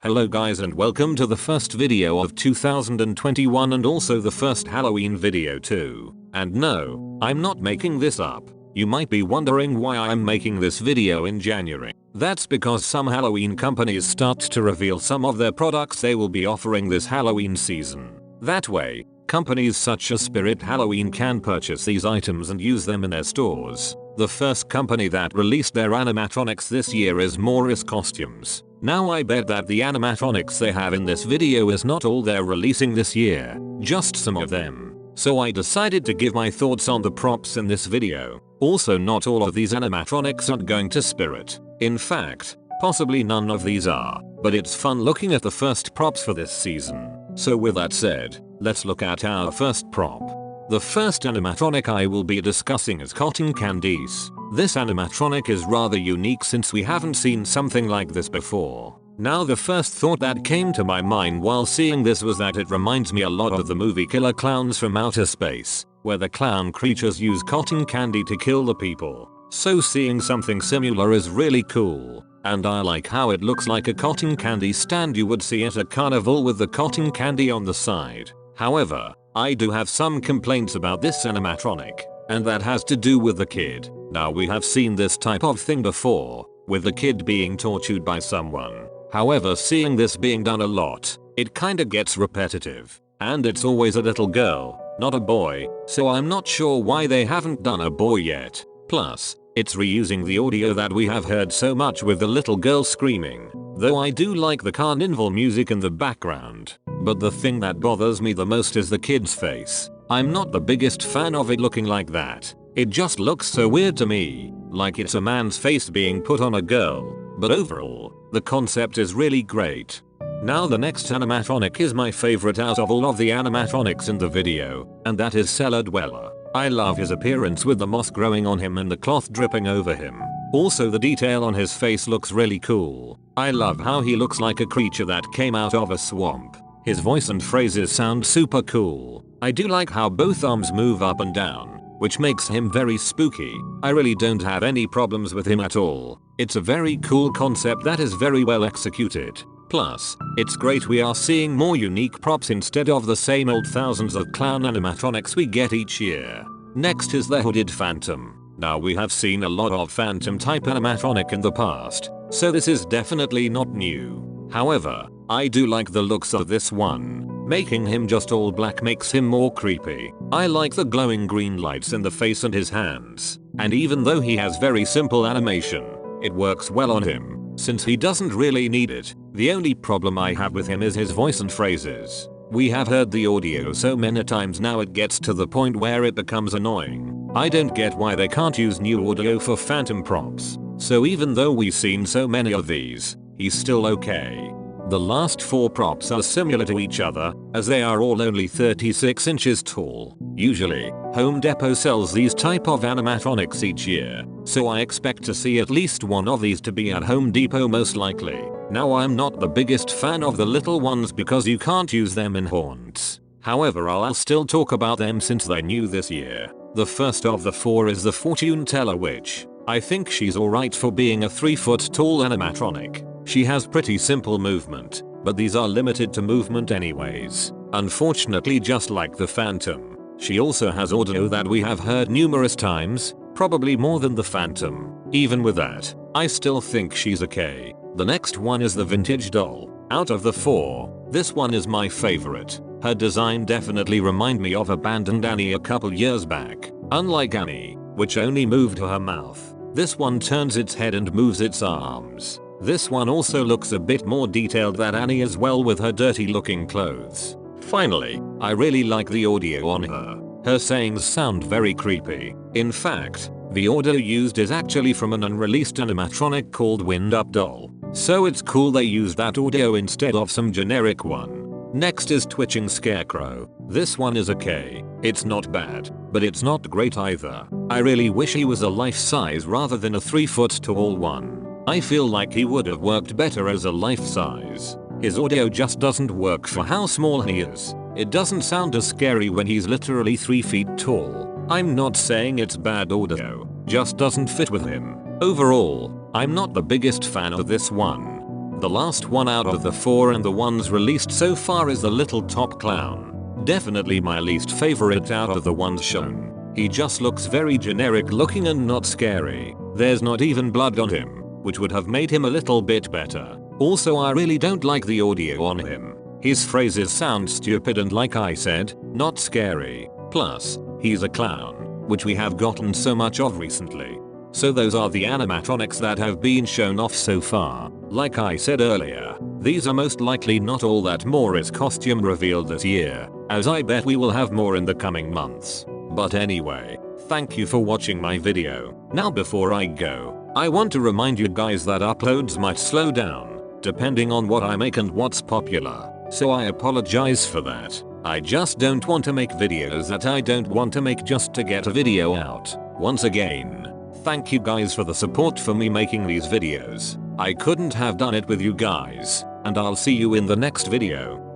Hello guys and welcome to the first video of 2021 and also the first Halloween video too. And no, I'm not making this up. You might be wondering why I'm making this video in January. That's because some Halloween companies start to reveal some of their products they will be offering this Halloween season. That way, companies such as Spirit Halloween can purchase these items and use them in their stores. The first company that released their animatronics this year is Morris Costumes. Now I bet that the animatronics they have in this video is not all they're releasing this year, just some of them. So I decided to give my thoughts on the props in this video. Also, not all of these animatronics are going to Spirit. In fact, possibly none of these are, but it's fun looking at the first props for this season. So with that said, let's look at our first prop. The first animatronic I will be discussing is Cotton Candice. This animatronic is rather unique since we haven't seen something like this before. Now the first thought that came to my mind while seeing this was that it reminds me a lot of the movie Killer Clowns from Outer Space, where the clown creatures use cotton candy to kill the people. So seeing something similar is really cool. And I like how it looks like a cotton candy stand you would see at a carnival with the cotton candy on the side. However, I do have some complaints about this animatronic, and that has to do with the kid. Now we have seen this type of thing before, with the kid being tortured by someone. However, seeing this being done a lot, it kinda gets repetitive. And it's always a little girl, not a boy, so I'm not sure why they haven't done a boy yet. Plus, it's reusing the audio that we have heard so much with the little girl screaming, though I do like the carnival music in the background. But the thing that bothers me the most is the kid's face. I'm not the biggest fan of it looking like that. It just looks so weird to me, like it's a man's face being put on a girl. But overall, the concept is really great. Now the next animatronic is my favorite out of all of the animatronics in the video, and that is Cellar Dweller. I love his appearance with the moss growing on him and the cloth dripping over him. Also the detail on his face looks really cool. I love how he looks like a creature that came out of a swamp. His voice and phrases sound super cool. I do like how both arms move up and down, which makes him very spooky. I really don't have any problems with him at all. It's a very cool concept that is very well executed. Plus, it's great we are seeing more unique props instead of the same old thousands of clown animatronics we get each year. Next is the Hooded Phantom. Now we have seen a lot of phantom type animatronic in the past, so this is definitely not new. However, I do like the looks of this one. Making him just all black makes him more creepy. I like the glowing green lights in the face and his hands. And even though he has very simple animation, it works well on him, since he doesn't really need it. The only problem I have with him is his voice and phrases. We have heard the audio so many times now it gets to the point where it becomes annoying. I don't get why they can't use new audio for phantom props. So even though we've seen so many of these, he's still okay. The last 4 props are similar to each other, as they are all only 36 inches tall. Usually, Home Depot sells these type of animatronics each year, so I expect to see at least one of these to be at Home Depot most likely. Now I'm not the biggest fan of the little ones because you can't use them in haunts. However, I'll still talk about them since they're new this year. The first of the 4 is the Fortune Teller Witch. I think she's alright for being a 3-foot tall animatronic. She has pretty simple movement, but these are limited to movement anyways. Unfortunately, just like the Phantom, she also has audio that we have heard numerous times, probably more than the Phantom. Even with that, I still think she's okay. The next one is the Vintage Doll. Out of the 4, this one is my favorite. Her design definitely reminds me of Abandoned Annie a couple years back. Unlike Annie, which only moved her mouth, this one turns its head and moves its arms. This one also looks a bit more detailed than Annie as well with her dirty looking clothes. Finally, I really like the audio on her. Her sayings sound very creepy. In fact, the audio used is actually from an unreleased animatronic called Wind Up Doll. So it's cool they used that audio instead of some generic one. Next is Twitching Scarecrow. This one is okay. It's not bad, but it's not great either. I really wish he was a life size rather than a 3-foot tall one. I feel like he would have worked better as a life size. His audio just doesn't work for how small he is. It doesn't sound as scary when he's literally 3 feet tall. I'm not saying it's bad audio, just doesn't fit with him. Overall, I'm not the biggest fan of this one. The last one out of the 4 and the ones released so far is the little top clown. Definitely my least favorite out of the ones shown. He just looks very generic looking and not scary. There's not even blood on him, which would have made him a little bit better. Also, I really don't like the audio on him. His phrases sound stupid and, like I said, not scary. Plus, he's a clown, which we have gotten so much of recently. So those are the animatronics that have been shown off so far. Like I said earlier, these are most likely not all that more is costume revealed this year, as I bet we will have more in the coming months. But anyway, thank you for watching my video. Now before I go, I want to remind you guys that uploads might slow down, depending on what I make and what's popular, so I apologize for that. I just don't want to make videos that I don't want to make just to get a video out. Once again, thank you guys for the support for me making these videos. I couldn't have done it with you guys, and I'll see you in the next video.